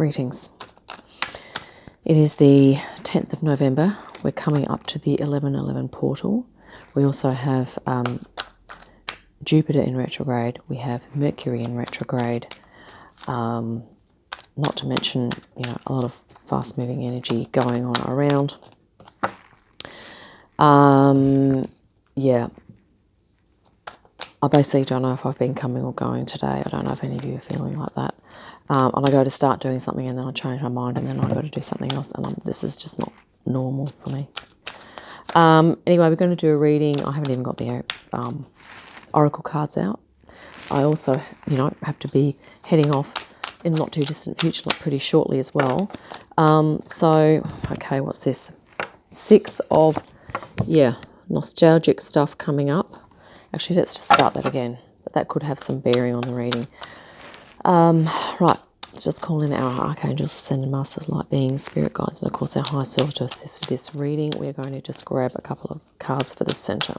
Greetings. It is the 10th of November. We're coming up to the 11:11 portal. We also have Jupiter in retrograde. We have Mercury in retrograde. Not to mention, a lot of fast-moving energy going on around. Yeah. I basically don't know if I've been coming or going today. I don't know if any of you are feeling like that. And I go to start doing something and then I change my mind and then I go to do something else. And this is just not normal for me. Anyway, we're going to do a reading. I haven't even got the oracle cards out. I also, have to be heading off in not too distant future, like pretty shortly as well. Okay, what's this? 6 of, nostalgic stuff coming up. Actually, let's just start that again. But that could have some bearing on the reading. Right, let's just call in our archangels, ascended masters, light beings, spirit guides, and of course our high self to assist with this reading. We're going to just grab a couple of cards for the center.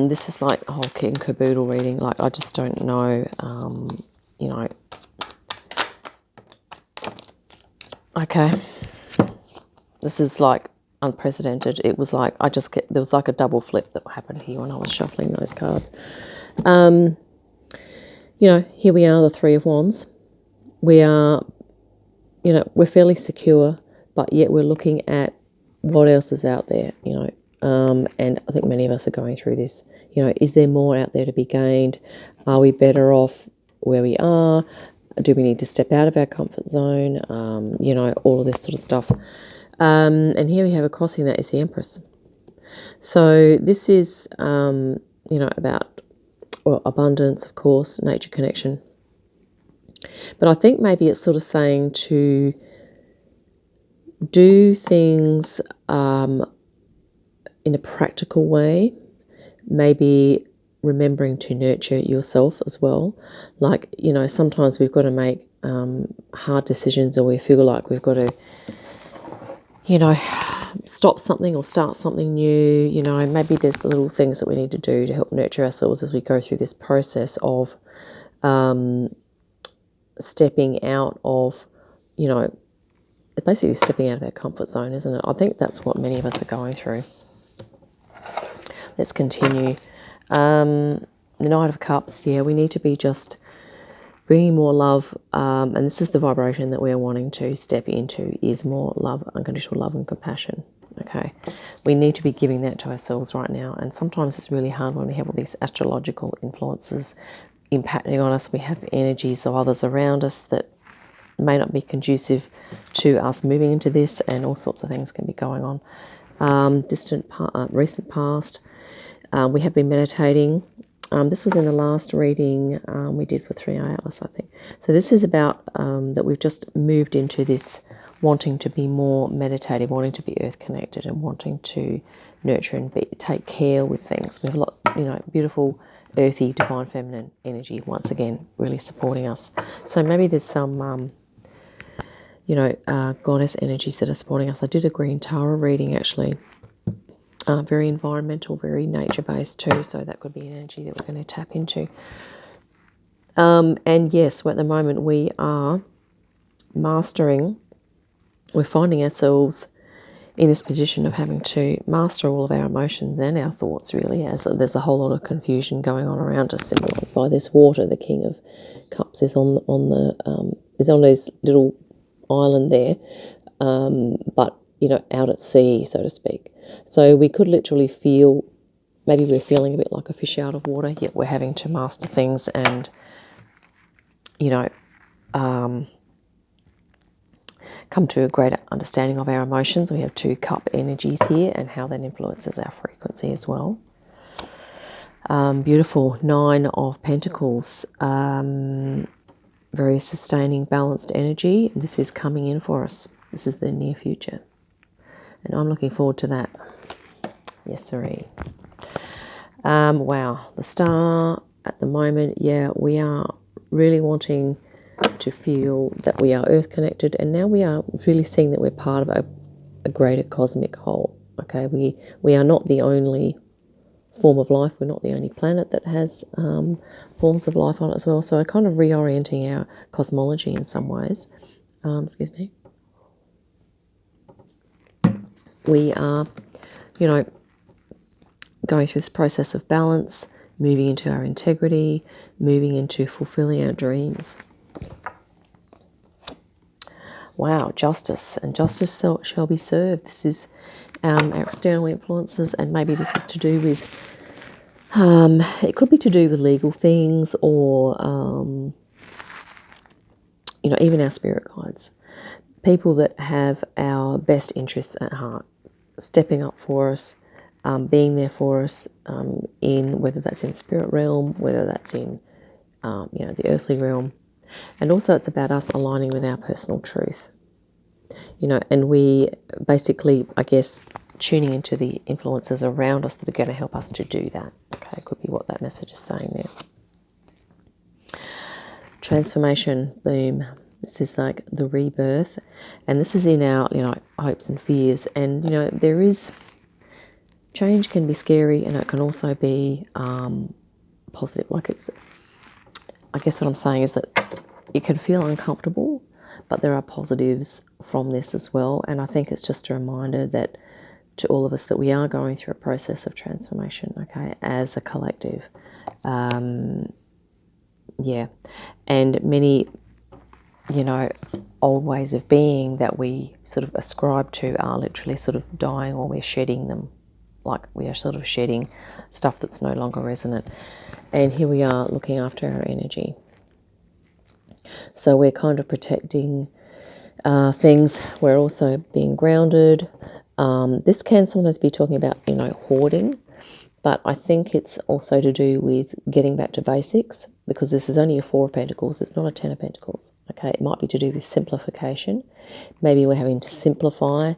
This is like a whole kit and caboodle reading. Like, I just don't know, Okay. This is like unprecedented. It was like, there was like a double flip that happened here when I was shuffling those cards. Here we are, the 3 of Wands. We are, we're fairly secure, but yet we're looking at what else is out there, and I think many of us are going through this. Is there more out there to be gained? Are we better off where we are? Do we need to step out of our comfort zone? All of this sort of stuff. And here we have a crossing that is the Empress. So this is, about abundance, of course, nature connection. But I think maybe it's sort of saying to do things in a practical way, maybe remembering to nurture yourself as well. Like, sometimes we've got to make hard decisions, or we feel like we've got to, stop something or start something new. Maybe there's little things that we need to do to help nurture ourselves as we go through this process of stepping out of, basically stepping out of our comfort zone, isn't it? I think that's what many of us are going through. Let's continue. The Knight of Cups, we need to be just bringing more love, and this is the vibration that we're wanting to step into, is more love, unconditional love and compassion. Okay, we need to be giving that to ourselves right now, and sometimes it's really hard when we have all these astrological influences impacting on us. We have energies of others around us that may not be conducive to us moving into this, and all sorts of things can be going on. Recent past, we have been meditating. This was in the last reading we did for 3 Atlas, I think. So this is about that we've just moved into this wanting to be more meditative, wanting to be earth connected, and wanting to nurture and take care with things. We have a lot, beautiful, earthy, divine feminine energy, once again, really supporting us. So maybe there's some, goddess energies that are supporting us. I did a green Tara reading, actually. Very environmental, very nature-based too, so that could be an energy that we're going to tap into. And yes, at the moment we are we're finding ourselves in this position of having to master all of our emotions and our thoughts, really, as there's a whole lot of confusion going on around us, symbolised by this water. The King of Cups is on this little island there, but out at sea, so to speak. So we could literally feel, maybe we're feeling a bit like a fish out of water, yet we're having to master things and, come to a greater understanding of our emotions. We have 2 cup energies here and how that influences our frequency as well. Beautiful 9 of Pentacles, very sustaining, balanced energy. This is coming in for us. This is the near future. And I'm looking forward to that. Yes, sirree. Wow. The Star at the moment, we are really wanting to feel that we are earth connected, and now we are really seeing that we're part of a greater cosmic whole. Okay, we are not the only form of life. We're not the only planet that has forms of life on it as well. So we're kind of reorienting our cosmology in some ways. Excuse me. We are, you know, going through this process of balance, moving into our integrity, moving into fulfilling our dreams. Wow, justice, and justice shall be served. This is our external influences, and maybe this is to do with, it could be to do with legal things, or, you know, even our spirit guides. People that have our best interests at heart, stepping up for us, being there for us, in whether that's in spirit realm, whether that's in, you know, the earthly realm. And also it's about us aligning with our personal truth, you know, and we basically, I guess, tuning into the influences around us that are going to help us to do that. Okay, could be what that message is saying there. Transformation, boom. This is like the rebirth, and this is in our, you know, hopes and fears. And, you know, there is, change can be scary, and it can also be positive. Like, it's, I guess what I'm saying is that it can feel uncomfortable, but there are positives from this as well. And I think it's just a reminder that to all of us that we are going through a process of transformation, okay, as a collective. Yeah, and many, you know, old ways of being that we sort of ascribe to are literally sort of dying, or we're shedding them. Like, we are sort of shedding stuff that's no longer resonant. And here we are looking after our energy. So we're kind of protecting things. We're also being grounded. This can sometimes be talking about, you know, hoarding, but I think it's also to do with getting back to basics, because this is only a 4 of Pentacles. It's not a 10 of Pentacles. Okay, it might be to do with simplification. Maybe we're having to simplify,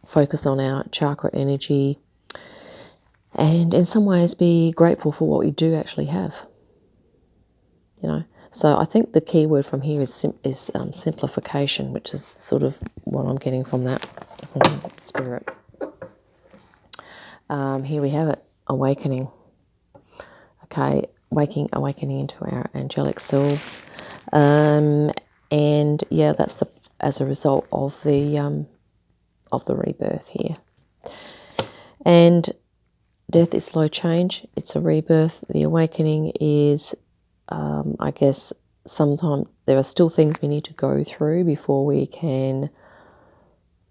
focus on our chakra energy, and in some ways be grateful for what we do actually have. You know, so I think the key word from here is simplification, which is sort of what I'm getting from that, from spirit. Here we have it, awakening. Okay, awakening into our angelic selves, and yeah, that's as a result of the rebirth here. And death is slow change. It's a rebirth. The awakening is, I guess, sometimes there are still things we need to go through before we can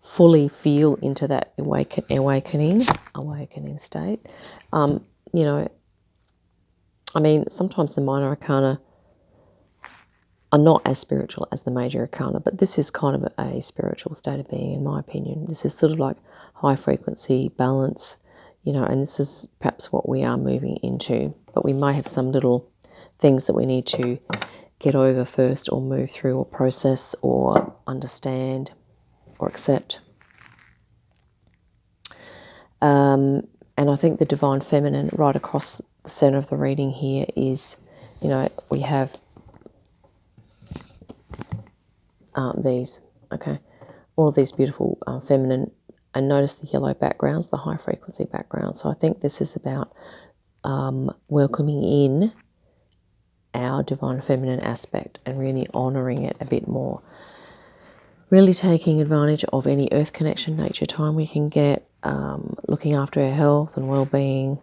fully feel into that awakening state. You know, I mean, sometimes the minor arcana are not as spiritual as the major arcana, but this is kind of a spiritual state of being, in my opinion. This is sort of like high frequency balance, you know, and this is perhaps what we are moving into. But we may have some little things that we need to get over first, or move through, or process, or understand, or accept. And I think the divine feminine right across the center of the reading here is, you know, we have these, okay, all of these beautiful feminine, and notice the yellow backgrounds, the high frequency backgrounds. So I think this is about welcoming in our divine feminine aspect and really honoring it a bit more. Really taking advantage of any earth connection, nature time we can get, looking after our health and well-being,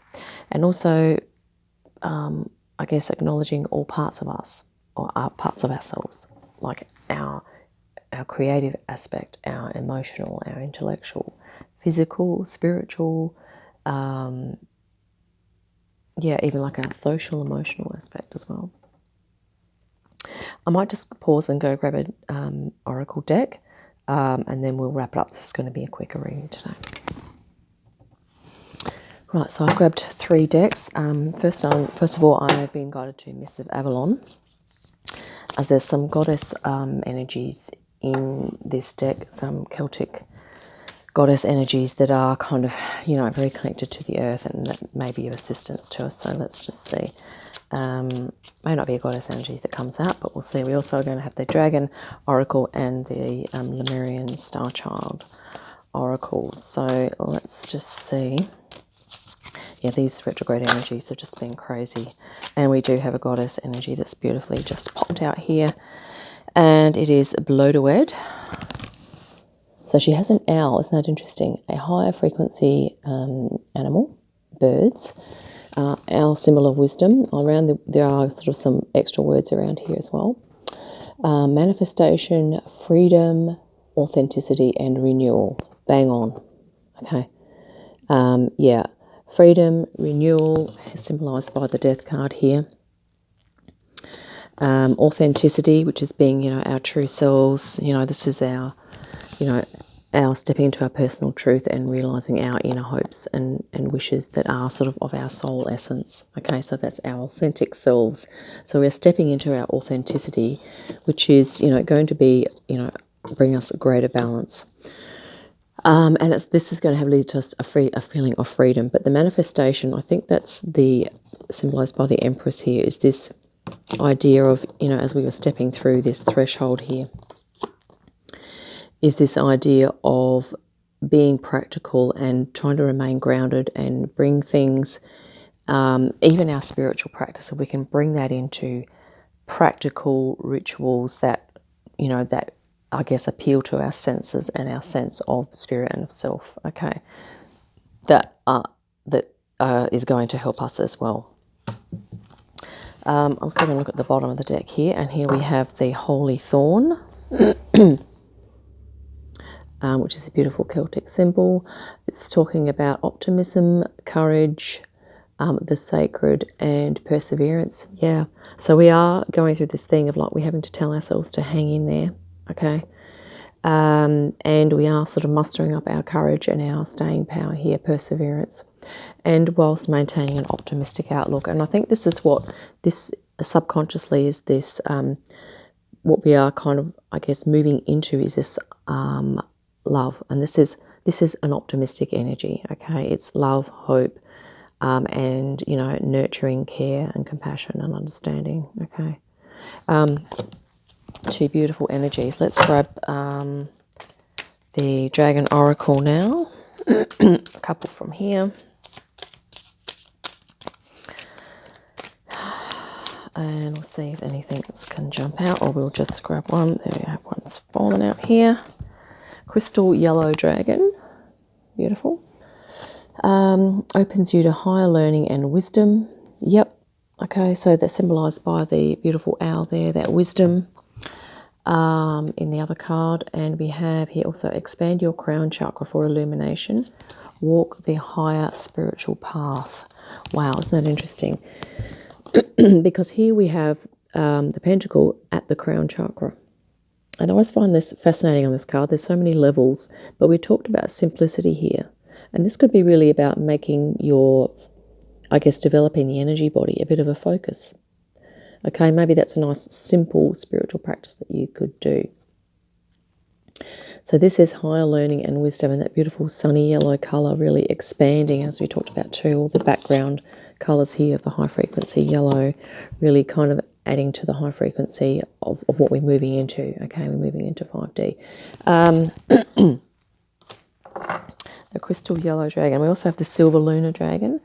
and also, I guess, acknowledging all parts of us, or parts of ourselves, like our creative aspect, our emotional, our intellectual, physical, spiritual, yeah, even like our social, emotional aspect as well. I might just pause and go grab an oracle deck, and then we'll wrap it up. This is going to be a quicker reading today. Right, so I've grabbed 3 decks. First of all, I have been guided to Mists of Avalon, as there's some goddess energies in this deck, some Celtic goddess energies that are kind of, you know, very connected to the earth, and that may be of assistance to us. So let's just see. May not be a goddess energy that comes out, but we'll see. We also are going to have the Dragon Oracle and the Lemurian Star Child Oracle. So let's just see. yeah, these retrograde energies have just been crazy. And we do have a goddess energy that's beautifully just popped out here. And it is Blodeuwed. So she has an owl, isn't that interesting? A higher frequency animal, birds. Owl, symbol of wisdom. There are sort of some extra words around here as well. Manifestation, freedom, authenticity, and renewal. Bang on. Okay. Yeah. Freedom, renewal, symbolized by the death card here. Authenticity, which is being, our true selves. This is our, our stepping into our personal truth and realizing our inner hopes and wishes that are sort of our soul essence. Okay, so that's our authentic selves. So we're stepping into our authenticity, which is, going to be, bring us greater balance. And this is going to lead to us a feeling of freedom. But the manifestation, I think that's the symbolized by the Empress here, is this idea of, as we were stepping through this threshold here, is this idea of being practical and trying to remain grounded and bring things, even our spiritual practice, so we can bring that into practical rituals that, that I guess appeal to our senses and our sense of spirit and of self. Okay, that is going to help us as well. I'm also going to look at the bottom of the deck here, and here we have the Holy Thorn, which is a beautiful Celtic symbol. It's talking about optimism, courage, the sacred, and perseverance. Yeah, so we are going through this thing of like we're having to tell ourselves to hang in there, okay? And we are sort of mustering up our courage and our staying power here, perseverance, and whilst maintaining an optimistic outlook. And I think this is what this subconsciously is this, what we are kind of, I guess, moving into is this love. And this is an optimistic energy, okay? It's love, hope, and, nurturing, care, and compassion and understanding, okay? Two beautiful energies. Let's grab the Dragon Oracle now. A couple from here. And we'll see if anything else can jump out, or we'll just grab one. There we have one's fallen out here. Crystal Yellow Dragon. Beautiful. Opens you to higher learning and wisdom. Yep. Okay, so that's symbolized by the beautiful owl there, that wisdom. In the other card, and we have here also expand your crown chakra for illumination, walk the higher spiritual path. Wow, isn't that interesting? Because here we have the pentacle at the crown chakra, and I always find this fascinating on this card. There's so many levels, but we talked about simplicity here, and this could be really about making your, I guess, developing the energy body a bit of a focus. Okay, maybe that's a nice, simple spiritual practice that you could do. So this is higher learning and wisdom, and that beautiful sunny yellow colour really expanding, as we talked about too, all the background colours here of the high frequency yellow, really kind of adding to the high frequency of what we're moving into. Okay, we're moving into 5D. The crystal yellow dragon. We also have the silver lunar dragon.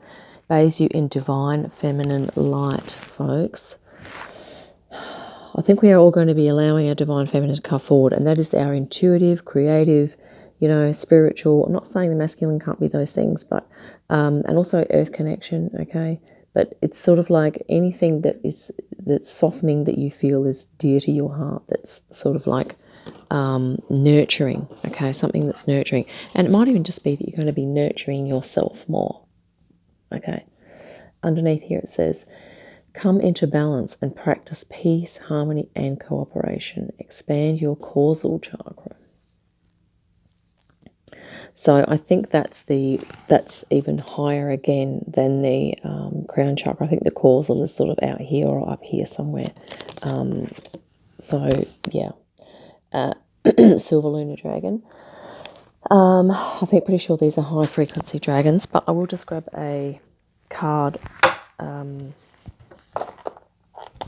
Bathes you in divine feminine light, folks. I think we are all going to be allowing our divine feminine to come forward, and that is our intuitive, creative, spiritual. I'm not saying the masculine can't be those things, but and also earth connection, okay? But it's sort of like anything that's softening, that you feel is dear to your heart, that's sort of like nurturing, okay? Something that's nurturing. And it might even just be that you're going to be nurturing yourself more, okay? Underneath here it says, come into balance and practice peace, harmony, and cooperation. Expand your causal chakra. So I think that's even higher again than the crown chakra. I think the causal is sort of out here or up here somewhere. So yeah, silver lunar dragon. I think pretty sure these are high frequency dragons, but I will just grab a card.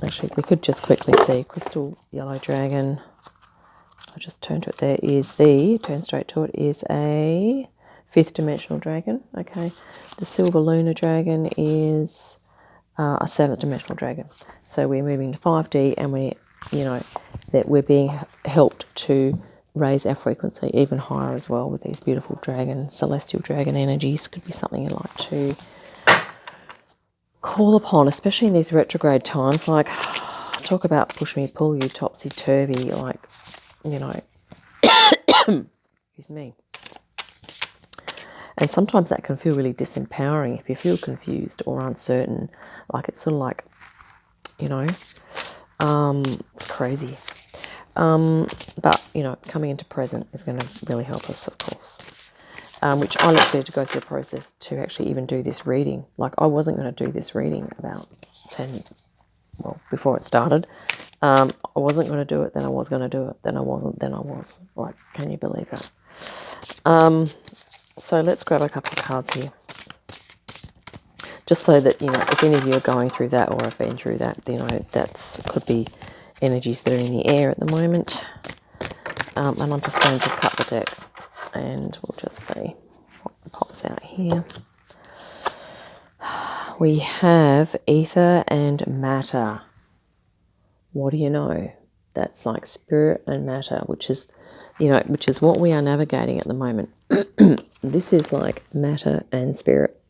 Actually, we could just quickly see crystal yellow dragon. I'll just turn to it. Turn straight to it, is a 5th dimensional dragon. Okay, the silver lunar dragon is a 7th dimensional dragon. So we're moving to 5D, and that we're being helped to raise our frequency even higher as well with these beautiful dragon, celestial dragon energies. Could be something you'd like to call upon, especially in these retrograde times. Like, talk about push me, pull you, topsy-turvy, like, excuse me. And sometimes that can feel really disempowering if you feel confused or uncertain. Like, it's sort of like, it's crazy. But, coming into present is going to really help us, of course. Which I literally had to go through a process to actually even do this reading. Like, I wasn't going to do this reading about before it started. I wasn't going to do it, then I was going to do it, then I wasn't, then I was. Like, can you believe that? So let's grab a couple of cards here. Just so that, if any of you are going through that or have been through that, that's could be energies that are in the air at the moment. And I'm just going to cut the deck and we'll just see what pops out here. We have ether and matter. What do you know? That's like spirit and matter, which is what we are navigating at the moment. This is like matter and spirit.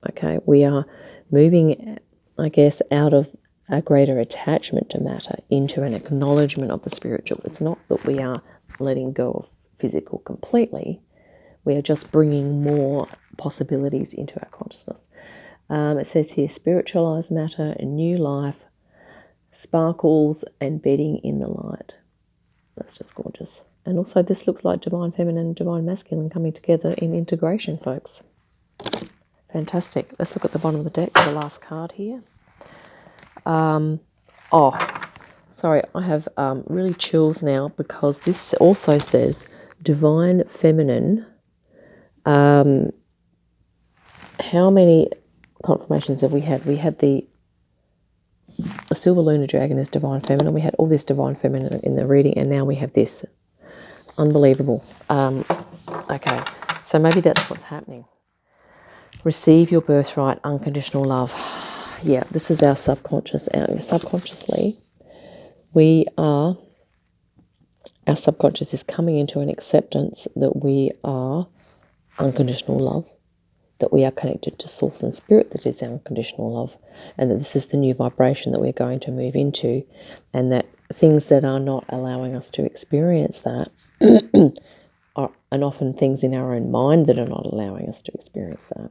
Okay, we are moving, I guess, out of a greater attachment to matter into an acknowledgement of the spiritual. It's not that we are letting go of physical completely. We are just bringing more possibilities into our consciousness. It says here, spiritualized matter, a new life, sparkles and bedding in the light. That's just gorgeous. And also this looks like divine feminine and divine masculine coming together in integration, folks. Fantastic. Let's look at the bottom of the deck for the last card here. Sorry, I have really chills now because this also says divine feminine. How many confirmations have we had? We had the silver lunar dragon is divine feminine. We had all this divine feminine in the reading, and now we have this. Unbelievable. Okay, so maybe that's what's happening. Receive your birthright, unconditional love. Yeah, this is our subconscious. Subconsciously, our subconscious is coming into an acceptance that we are unconditional love, that we are connected to source and spirit, that is unconditional love, and that this is the new vibration that we're going to move into, and that things that are not allowing us to experience that and often things in our own mind that are not allowing us to experience that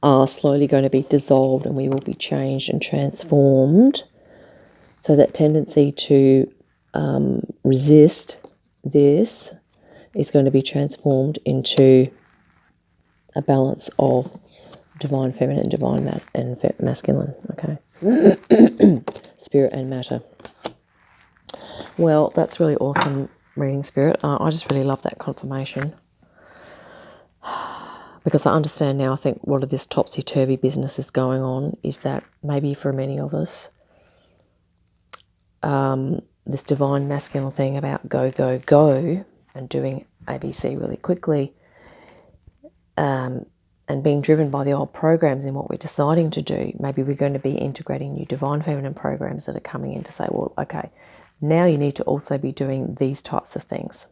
are slowly going to be dissolved, and we will be changed and transformed. So that tendency to resist this is going to be transformed into a balance of divine feminine, divine and masculine. Okay, spirit and matter. Well, that's really awesome reading, Spirit. I just really love that confirmation because I understand now. I think what of this topsy-turvy business is going on is that maybe for many of us, this divine masculine thing about go, go, go and doing ABC really quickly and being driven by the old programs in what we're deciding to do, maybe we're going to be integrating new divine feminine programs that are coming in to say, well, okay, now you need to also be doing these types of things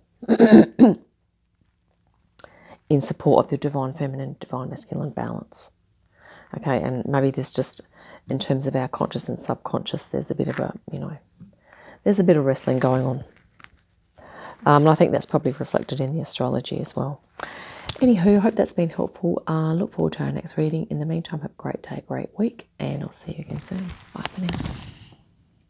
in support of the divine feminine, divine masculine balance. Okay, and maybe there's just, in terms of our conscious and subconscious, there's a bit of there's a bit of wrestling going on. And I think that's probably reflected in the astrology as well. Anywho, I hope that's been helpful. Look forward to our next reading. In the meantime, have a great day, great week, and I'll see you again soon. Bye for now.